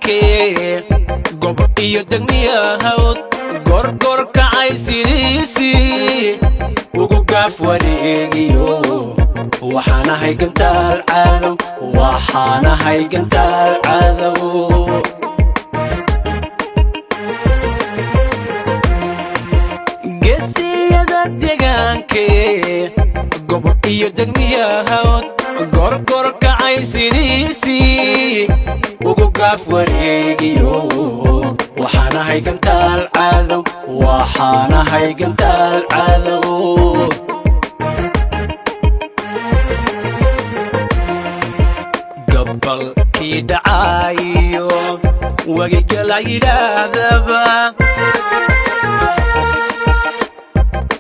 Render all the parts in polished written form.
deegaankee gob iyo degmiyahawd gorgor kacay sidiisii ugu gaaf wareegiyo waxaanahay gantaal cadow waxaanahay gantaal cadow geesiyada deegaankee gob iyo degmiyahawd gorgor kacay sidiisii ugu gaaf wareegiyo waxaanahay gantaal cadow waxaanahay gantaal cadow gabalkii dhacaayo wagigala yidhaahdaba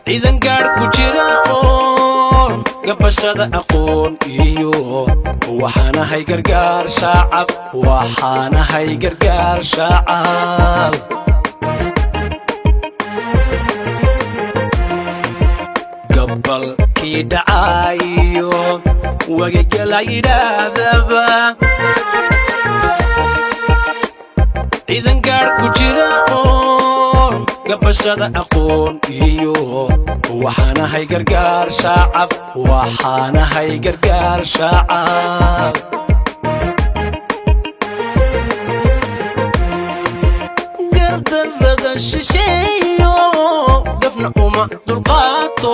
ciidan gaadh ku jira oon gabashada aqoon iyo waxaanahay gargaar shacab waxaanahay gargaar shacab gabalkii dhacaayo wagigala yidhaahdaba ciidan gaadh ku jira oon gabashada aqoon iyo waxaanahay gargaar shacab waxaanahay gargaar shacab gardarrada shisheeyo dafna uma dulqaato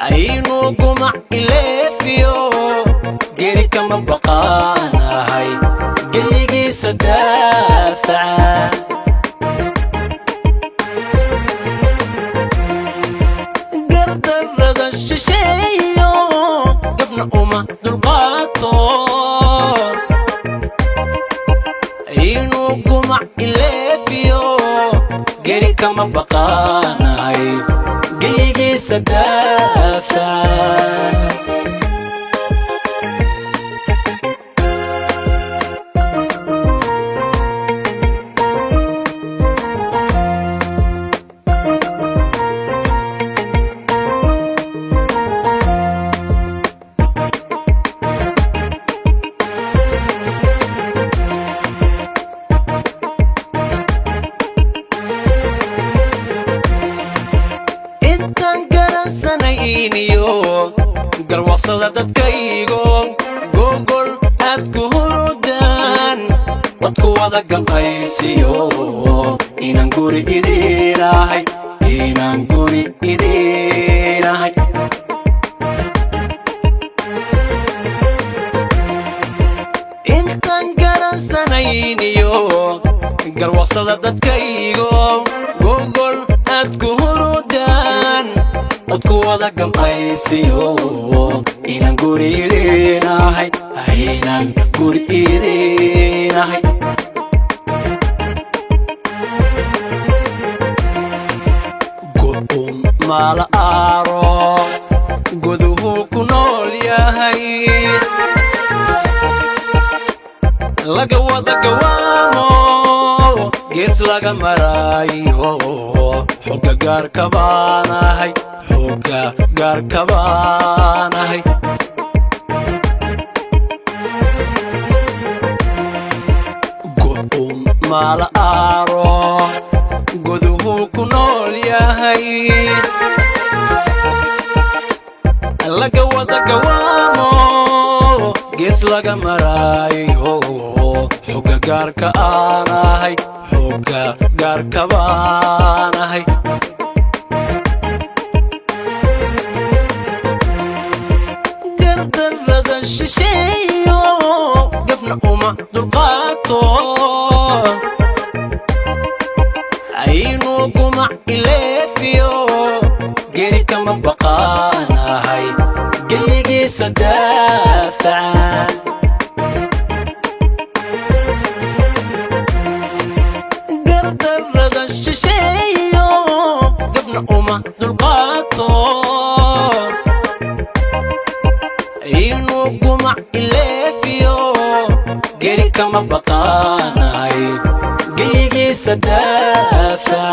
aynu gumac ileefiyo geeri kama baqaanahay geligiisa daafaca gardarrada shisheeyo gafna uma dulqaato aynu gumac ileefiyo geeri kama baqaanahay geligiisa daafaca garwaqsada dadkaygo gogol aad ku hurudaan wadku wada gamcaysiyo inaan guri idiinahay inaan guri idiinahay intaan garansanayniyo garwaqsada dadkaygo gogol aad ku hurudaan wadku wada gamcaysiyo inaan guri idiinahay inaan guri idiinahay go'um maala aaro goduhu ku nool yahay laga wada gawaamo gees laga maraayo xogga gaarka baanahay xogga gaarka baanahay go'um maala aaro goduhu ku nool yahay laga wada gawaamo gees laga maraayo xogga gaarka aanahay xogga gaarka baanahay gardarrada shisheeyo gafna uma dulqaato aynu gumac ileefiyo geeri kama baqaanahay geligiisa daafaca gardarrada shisheeyo gafna uma dulqaato aynu gumac ileefiyo geeri kama baqaanahay geligiisa daafaca